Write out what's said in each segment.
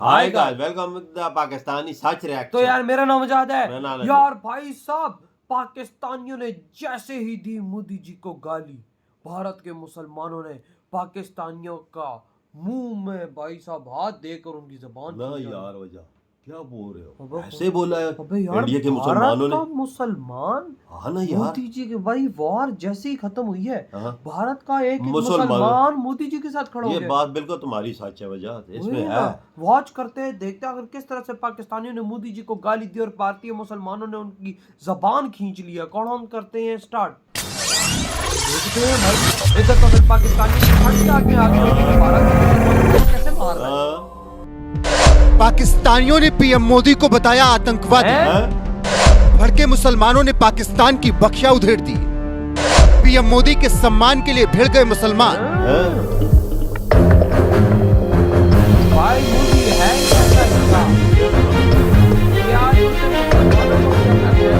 Hi guys, welcome the Pakistani such reaction. तो यार मेरा नाम आजाद है। मेरा नाम यार भाई साहब, पाकिस्तानियों ने जैसे ही दी मोदी जी को गाली, भारत के मुसलमानों ने पाकिस्तानियों का मुंह में भाई साहब हाथ देकर उनकी जबान ना खींच डाली। यार वजह क्या बोल रहे हो? अबे ऐसे बोला है अबे यार, इंडिया के मुसलमानों ने। भारत का मुसलमान हाँ ना यार, मोदी जी के भाई वॉर जैसे ही खत्म हुई है, हाँ। भारत का एक मुसलमान मुसलमान मोदी जी के साथ खड़ा हो ये गया। बात बिल्कुल तुम्हारी सच है, वजह इसमें वही है। ना, वॉच करते हैं, देखते हैं अगर किस तरह से पाकिस्तानियों ने मोदी जी को गाली दी और भारतीय मुसलमानों ने उनकी जबान खींच लिया। कौन हम करते हैं स्टार्ट, देखते हैं भाई। इधर तो फिर पाकिस्तानी हट के आगे भारत के मुसलमानों को कैसे मार रहे हैं। हाँ। पाकिस्तानियों ने पीएम मोदी को बताया आतंकवादी। हैं? भड़के मुसलमानों ने पाकिस्तान की बख्शिया उधेड़ दी। पीएम मोदी के सम्मान के लिए भिड़ गए मुसलमान। हैं? भाई मोदी है कैसा इंसान? यार उसने मुसलमानों को क्या कर दिया?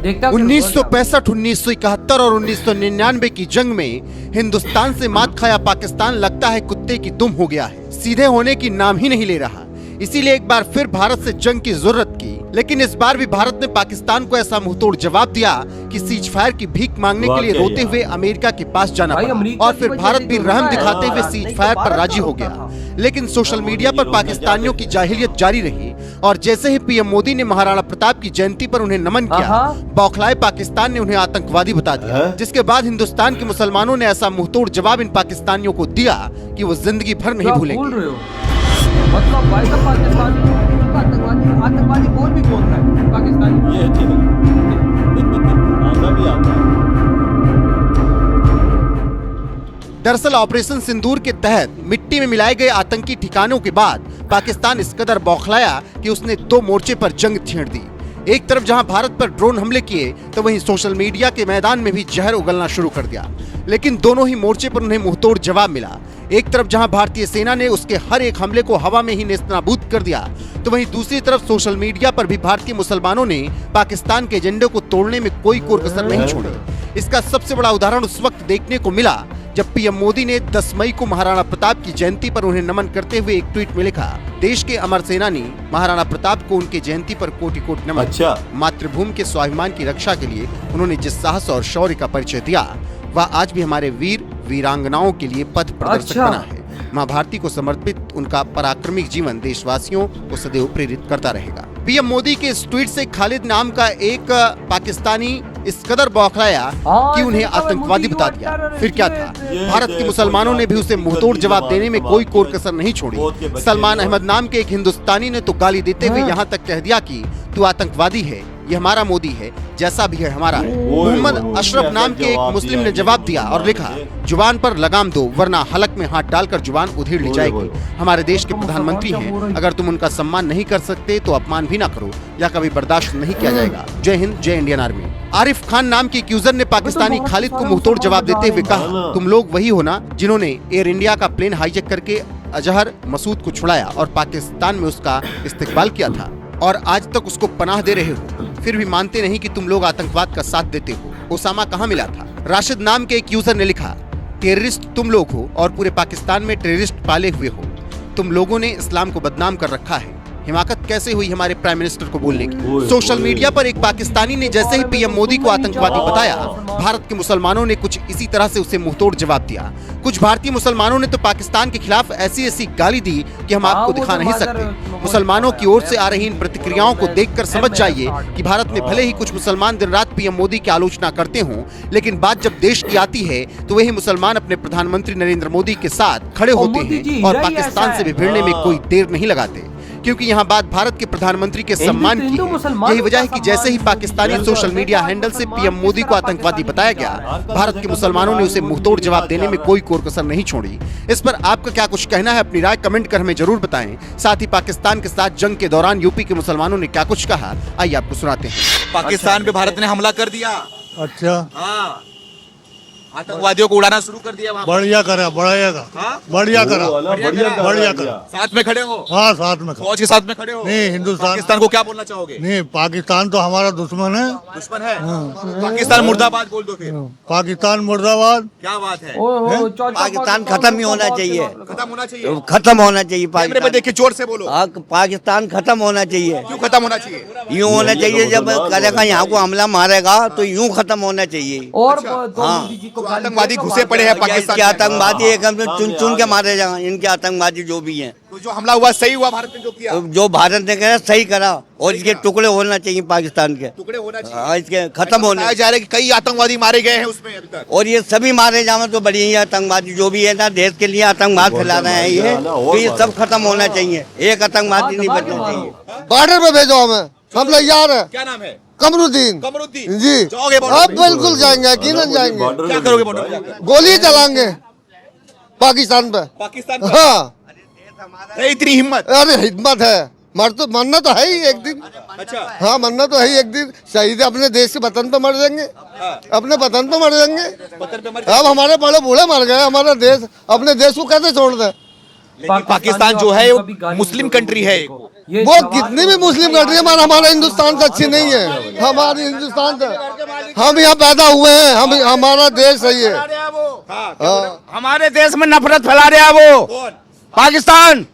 देखता फिर 1965, 1971 और 1999 की जंग में हिंदुस्तान से मात खाया पाकिस्तान लगता है कुत्ते की दुम हो गया है, सीधे होने की नाम ही नहीं ले रहा। इसीलिए एक बार फिर भारत से जंग की जरूरत की, लेकिन इस बार भी भारत ने पाकिस्तान को ऐसा मुंहतोड़ जवाब दिया कि सीज फायर की भीख मांगने के लिए रोते हुए अमेरिका के पास जाना भाई, पड़ा अमेरिका और की फिर वजह भारत से भी जो रहम हुआ है, दिखाते हुए नहीं सीज तो फायर पर भारत राजी तो हो होता गया। था। लेकिन सोशल मीडिया पर पाकिस्तानियों की जाहिलियत जारी रही और जैसे ही पीएम मोदी ने महाराणा प्रताप की जयंती पर उन्हें नमन किया, बौखलाए पाकिस्तान ने उन्हें आतंकवादी बता दिया, जिसके बाद हिंदुस्तान के मुसलमानों ने ऐसा मुंहतोड़ जवाब इन पाकिस्तानियों को दिया कि वो जिंदगी भर नहीं क्या भूलेंगे। बोल रहे हो? मतलब भाई साहब, आतंकवादी बोल भी कौन रहा है? पाकिस्तानी। ये आधा भी आता है। दरअसल ऑपरेशन सिंदूर के तहत मिट्टी में मिलाए गए आतंकी ठिकानों के बाद पाकिस्तान इस कदर बौखलाया कि उसने दो मोर्चे पर जंग छेड़ दी। एक तरफ जहां भारत पर ड्रोन हमले किए, तो वहीं सोशल मीडिया के मैदान में भी जहर उगलना शुरू कर दिया। लेकिन दोनों ही मोर्चे पर उन्हें मुंहतोड़ जवाब मिला। एक तरफ जहां भारतीय सेना ने उसके हर एक हमले को हवा में ही नेस्तनाबूद कर दिया, तो वहीं दूसरी तरफ सोशल मीडिया पर भी भारतीय मुसलमानों ने पाकिस्तान के एजेंडे को तोड़ने में कोई कोर-कसर नहीं छोड़ी। इसका सबसे बड़ा उदाहरण उस वक्त देखने को मिला जब पीएम मोदी ने 10 मई को महाराणा प्रताप की जयंती पर उन्हें नमन करते हुए एक ट्वीट में लिखा, देश के अमर सेनानी महाराणा प्रताप को उनके जयंती पर कोटि-कोटि नमन। अच्छा। मातृभूमि के स्वाभिमान की रक्षा के लिए उन्होंने जिस साहस और शौर्य का परिचय दिया, वह आज भी हमारे वीर वीरांगनाओं के लिए पथ प्रदर्शक बना है। मां भारती को समर्पित उनका पराक्रमी जीवन देशवासियों को सदैव प्रेरित करता रहेगा। पीएम मोदी के इस ट्वीट से खालिद नाम का एक पाकिस्तानी इस कदर बौखलाया कि उन्हें आतंकवादी बता दिया। फिर क्या था, भारत के मुसलमानों ने भी उसे मुंहतोड़ जवाब देने में कोई कोर कसर नहीं छोड़ी। सलमान अहमद नाम के एक हिंदुस्तानी ने तो गाली देते हुए यहाँ तक कह दिया कि तू आतंकवादी है, ये हमारा मोदी है, जैसा भी है हमारा है। मोहम्मद अशरफ नाम के एक मुस्लिम ने जवाब दिया और लिखा, जुबान पर लगाम दो वरना हलक में हाथ डालकर जुबान उधेड़ ली जाएगी। हमारे देश के प्रधानमंत्री हैं, अगर तुम उनका सम्मान नहीं कर सकते तो अपमान भी ना करो, या कभी बर्दाश्त नहीं किया जाएगा। जय हिंद, जय इंडियन आर्मी। आरिफ खान नाम के एक यूजर ने पाकिस्तानी खालिद को मुंहतोड़ जवाब देते हुए कहा, तुम लोग वही हो ना जिन्होंने एयर इंडिया का प्लेन हाईजैक करके अजहर मसूद को छुड़ाया और पाकिस्तान में उसका इस्तेकबाल किया था और आज तक उसको पनाह दे रहे हो, फिर भी मानते नहीं कि तुम लोग आतंकवाद का साथ देते हो। ओसामा कहाँ मिला था? राशिद नाम के एक यूजर ने लिखा, टेररिस्ट तुम लोग हो और पूरे पाकिस्तान में टेररिस्ट पाले हुए हो। तुम लोगों ने इस्लाम को बदनाम कर रखा है। हिमाकत कैसे हुई हमारे प्राइम मिनिस्टर को बोलने की? सोशल मीडिया पर एक पाकिस्तानी ने जैसे ही पीएम मोदी को आतंकवादी बताया, भारत के मुसलमानों ने कुछ इसी तरह से उसे मुंहतोड़ जवाब दिया। कुछ भारतीय मुसलमानों ने तो पाकिस्तान के खिलाफ ऐसी ऐसी गाली दी कि हम आपको दिखा नहीं सकते। मुसलमानों की ओर से आ रही इन प्रतिक्रियाओं को देखकर समझ जाइए कि भारत में भले ही कुछ मुसलमान दिन रात पीएम मोदी की आलोचना करते हों, लेकिन बात जब देश की आती है तो वही मुसलमान अपने प्रधानमंत्री नरेंद्र मोदी के साथ खड़े होते हैं और पाकिस्तान से भी भिड़ने में कोई देर नहीं लगाते, क्योंकि यहाँ बात भारत के प्रधानमंत्री के सम्मान की है। यही वजह है कि जैसे ही पाकिस्तानी सोशल मीडिया हैंडल से पीएम मोदी को आतंकवादी बताया गया, भारत के मुसलमानों ने उसे मुंहतोड़ जवाब देने में कोई कोर कसर नहीं छोड़ी। इस पर आपका क्या कुछ कहना है? अपनी राय कमेंट कर हमें जरूर बताएं। साथ ही पाकिस्तान के साथ जंग के दौरान यूपी के मुसलमानों ने क्या कुछ कहा, आइए आपको सुनाते हैं। पाकिस्तान पे भारत ने हमला कर दिया। अच्छा, हाँ, आतंकवादियों को उड़ाना शुरू कर दिया वहाँ बढ़िया करा हाँ? बढ़िया करा वो वाला बढ़िया करा। साथ में खड़े हो हाँ साथ में फौज के साथ में खड़े हो नहीं, हिंदुस्तान- पाकिस्तान को क्या बोलना चाहोगे नहीं, पाकिस्तान तो हमारा दुश्मन है। दुश्मन है पाकिस्तान मुर्दाबाद बोल दो फिर पाकिस्तान मुर्दाबाद। क्या बात है पाकिस्तान खत्म ही होना चाहिए, खत्म होना चाहिए खत्म होना चाहिए कैमरे पे पाकिस्तान। देखिए जोर से बोलो पाकिस्तान खत्म होना चाहिए। क्यों खत्म होना चाहिए यूं होना चाहिए, जब करेगा यहाँ को हमला मारेगा तो यूं खत्म होना चाहिए। और दो हाँ। मोदी जी को जो गाली आतंकवादी देगा, घुसे पड़े हैं पाकिस्तान इनके में। आतंकवादी एक हम चुन सामने चुन आ के गए। मारे जाएंगे, इनके आतंकवादी जो भी हैं। तो जो हमला हुआ सही हुआ भारत ने जो किया जो भारत ने कहा सही करा, और इसके टुकड़े होना चाहिए पाकिस्तान के। टुकड़े होना चाहिए हाँ, इसके खत्म होने। बताया जा रहा है कि कई आतंकवादी मारे गए हैं उसमें अभी तक और ये सभी मारे जावे तो बढ़िया ही आतंकवादी जो भी है ना, देश के लिए आतंकवाद फैला रहे हैं ये, तो ये सब खत्म होना चाहिए। एक आतंकवादी नहीं बचना चाहिए। बॉर्डर पे भेजो हमें, हम तैयार है। क्या नाम है कमरुद्दीन कमरुद्दीन जी, जाओगे अब बॉर्डर पे? बिल्कुल जाएंगे, यकीनन जाएंगे। क्या करोगे बॉर्डर पे जाकर? गोली चलाएंगे पाकिस्तान पे। पाकिस्तान पर? हाँ, है इतनी हिम्मत अरे हिम्मत है, मरना तो है ही एक दिन। अच्छा हाँ, मरना तो है ही एक दिन। शहीद अपने देश के वतन पे मर जाएंगे, अपने वतन पे मर जाएंगे। पत्थर पे मर अब हमारे बड़े बूढ़े मर गए, हमारा देश, अपने देश को कैसे छोड़ दे? लेकिन पाकिस्तान जो है वो मुस्लिम कंट्री है वो कितनी भी मुस्लिम कंट्री है, हमारा हिंदुस्तान से अच्छी नहीं है। हमारी हिंदुस्तान से, हम यहाँ पैदा हुए हैं, हम हमारा देश सही है। हाँ, हमारे देश में नफरत फैला रहा है वो कौन पाकिस्तान।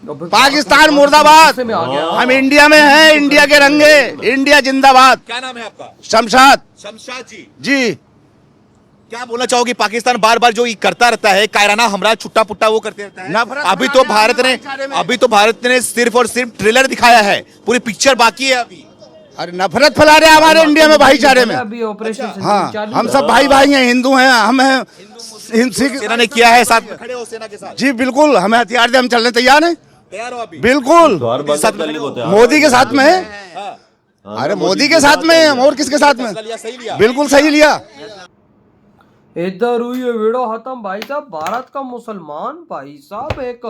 पाकिस्तान मुर्दाबाद। में आ गया। हम इंडिया में हैं, इंडिया के रंगे, इंडिया जिंदाबाद। क्या नाम है आपका शमशाद शमशाद जी जी। क्या बोलना चाहोगे पाकिस्तान बार बार जो ये करता रहता है कायराना हमला छुट्टा पुट्टा वो करते रहता है नफरत अभी तो भारत ने सिर्फ और सिर्फ ट्रेलर दिखाया है पूरी पिक्चर बाकी है अभी अरे नफरत फैला रहे हैं हमारे इंडिया में भाईचारे में। अभी ऑपरेशन हाँ, चालू हम है। सब भाई भाई हैं, हिंदू हैं, हम हैं सेना ने किया है साथ में खड़े हो सेना के साथ जी बिल्कुल। हमें हथियार दे, हम चलने तैयार हैं तैयार हो अभी बिल्कुल। द्वार बंद साथ में करने को तैयार। मोदी के साथ में है। हाँ, अरे मोदी के साथ में है हम, और किसके साथ में? फैसला लिया सही लिया बिल्कुल सही लिया। इधर हुई है वीडियो खत्म भाई साहब। भारत का मुसलमान भाई साहब एक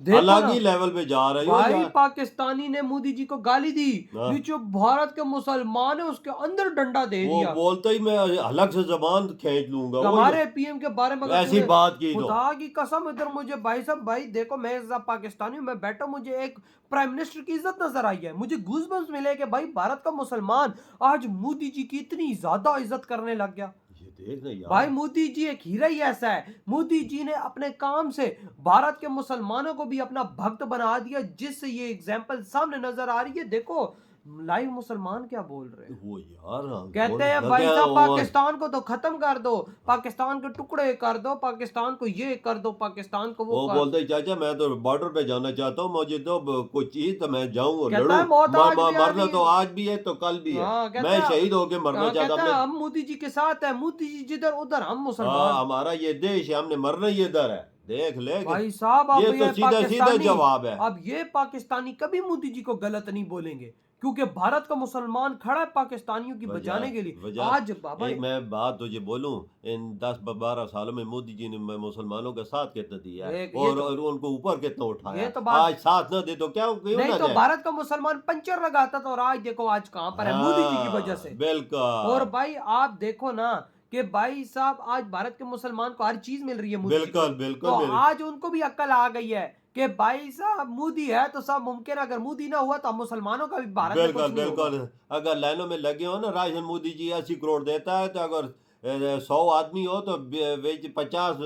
देखो अलग ना, ही लेवल पे जा रही भाई है। पाकिस्तानी ने मोदी जी को गाली दी, हाँ। नीचे भारत के मुसलमान है उसके अंदर डंडा दे वो दिया। बोलते ही मैं अलग से जबान खींच लूंगा। वही हमारे पीएम के बारे में अगर ऐसी तुमने बात की तो। खुदा की कसम, इधर मुझे भाई साहब, भाई देखो मैं एज अ पाकिस्तानी हूं, मैं बैठा, मुझे एक प्राइम मिनिस्टर की इज्जत नजर आई है। मुझे गूज़बम्स मिले कि भाई भारत का मुसलमान आज मोदी जी की इतनी ज्यादा इज्जत करने लग गया। ये देख ना यार। भाई मोदी जी एक हीरा ही ऐसा है, मोदी जी ने अपने काम से भारत के मुसलमानों को भी अपना भक्त बना दिया, जिससे ये एग्जाम्पल सामने नजर आ रही है। देखो लाइव मुसलमान क्या बोल रहे हैं, वो यार कहते हैं भाई साहब पाकिस्तान को तो खत्म कर दो, पाकिस्तान के टुकड़े कर दो, पाकिस्तान को ये कर दो, पाकिस्तान को वो वो बोलते ही चाचा मैं तो बॉर्डर पे जाना चाहता हूँ, मुझे तो कोई चीज तो मैं जाऊँ और कहता लड़ूं। है मौत आज भी आ मरना गई तो है। आज भी है तो कल भी हाँ, है। कहता मैं है- शहीद होके मरना चाहता कहता है हूँ। हम मोदी जी के साथ है, मोदी जी जिधर उधर हम हाँ, मुसलमान। हमारा ये देश है, हमने मरना ही इधर है। देख ले भाई साहब अब ये तो सीधा पाकिस्तानी- जवाब है। अब ये पाकिस्तानी कभी मोदी जी को गलत नहीं बोलेंगे, क्योंकि भारत का मुसलमान खड़ा है पाकिस्तानियों की बचाने के लिए। आज बाबा एक मैं बात तुझे बोलूं, इन 10-12 सालों में मोदी जी ने मुसलमानों का साथ कितना दिया है और उनको ऊपर कितना उठाया। ये तो बात- आज साथ न दे तो क्या क्यों नहीं ना तो जाए? भारत का मुसलमान पंचर लगाता था, और आज देखो आज कहां पर है, मोदी जी की वजह से। बिल्कुल। और भाई आप देखो ना कि भाई साहब आज भारत के मुसलमान को हर चीज मिल रही है मोदी जी बिल्कुल को। बिल्कुल तो बिल्कुल। आज उनको भी अक्ल आ गई है कि भाई साहब मोदी है तो सब मुमकिन है, अगर मोदी ना हुआ तो हम मुसलमानों का भी भारत में बिल्कुल कुछ नहीं होगा। बिल्कुल। अगर लाइनों में लगे हो ना, राशन मोदी जी 80 करोड़ देता है, तो अगर 100 आदमी हो तो 50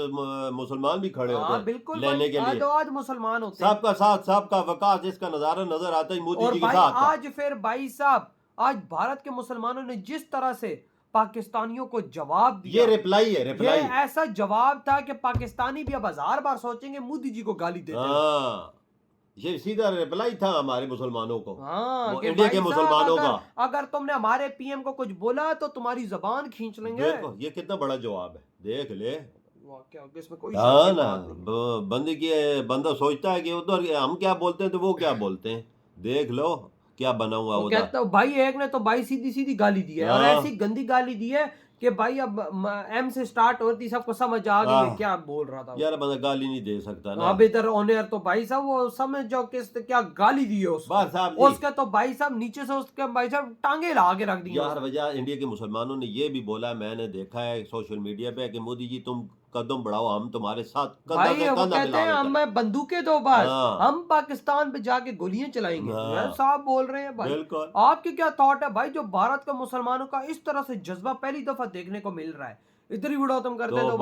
मुसलमान भी खड़े हाँ होते बिल्कुल लेने भाई, के लिए। आज मुसलमान होते हैं। सबका साथ सबका विकास, इसका नजारा नजर आता है मोदी और जी के भाई साथ का। आज फिर भाई साहब आज भारत के मुसलमानों ने जिस तरह से पाकिस्तानियों को जवाब दिया, ये रिप्लाई है, ये रिप्लाई। ऐसा जवाब था कि पाकिस्तानी भी अब 1000 बार सोचेंगे मोदी जी को गाली देते हैं। हाँ, ये सीधा रिप्लाई था हमारे मुसलमानों को। हाँ, वो कि इंडिया भाई के साहब मुसलमानों का। अगर तुमने हमारे पीएम को कुछ बोला तो तुम्हारी जबान खींच लेंगे। देखो ये कितना बड़ा जवाब है, देख ले। वाकई इसमें कोई हाँ शक की ना, बात नहीं। बंदे की बंदा सोचता है कि उधर हम क्या बोलते हैं तो वो क्या बोलते हैं। देख लो क्या बना हुआ वो उधर। कहता भाई एक ने तो भाई सीधी सीधी गाली दी है, और हाँ। ऐसी गंदी गाली दी है कि भाई अब एम से स्टार्ट होती सबको समझ आ गई है हाँ। क्या बोल रहा था। यार बंदा गाली नहीं दे सकता ना। अब इधर ऑनर तो भाई साहब वो समझ जाओ किस क्या गाली दी है उसको। बस साहब जी। उसके तो भाई साहब नीचे से उसके भाई साहब टांगे ला के रख दी यार वजह इंडिया के मुसलमानों ने ये भी बोला, मैंने देखा है सोशल मीडिया पे कि मोदी जी तुम कदम बढ़ाओ, हम तुम्हारे साथ कंधा भाई से वो कंधा कहते हैं मिलाएंगे। हमें बंदूकें दो बस, हाँ। हम पाकिस्तान पे जाके गोलियां चलाएंगे। हाँ। साहब बोल रहे हैं भाई। बिल्कुल। आपकी क्या थॉट है भाई, जो भारत के मुसलमानों का इस तरह से जज्बा पहली दफा देखने को मिल रहा है। इधर ही वीडियो खत्म करते हैं तो तो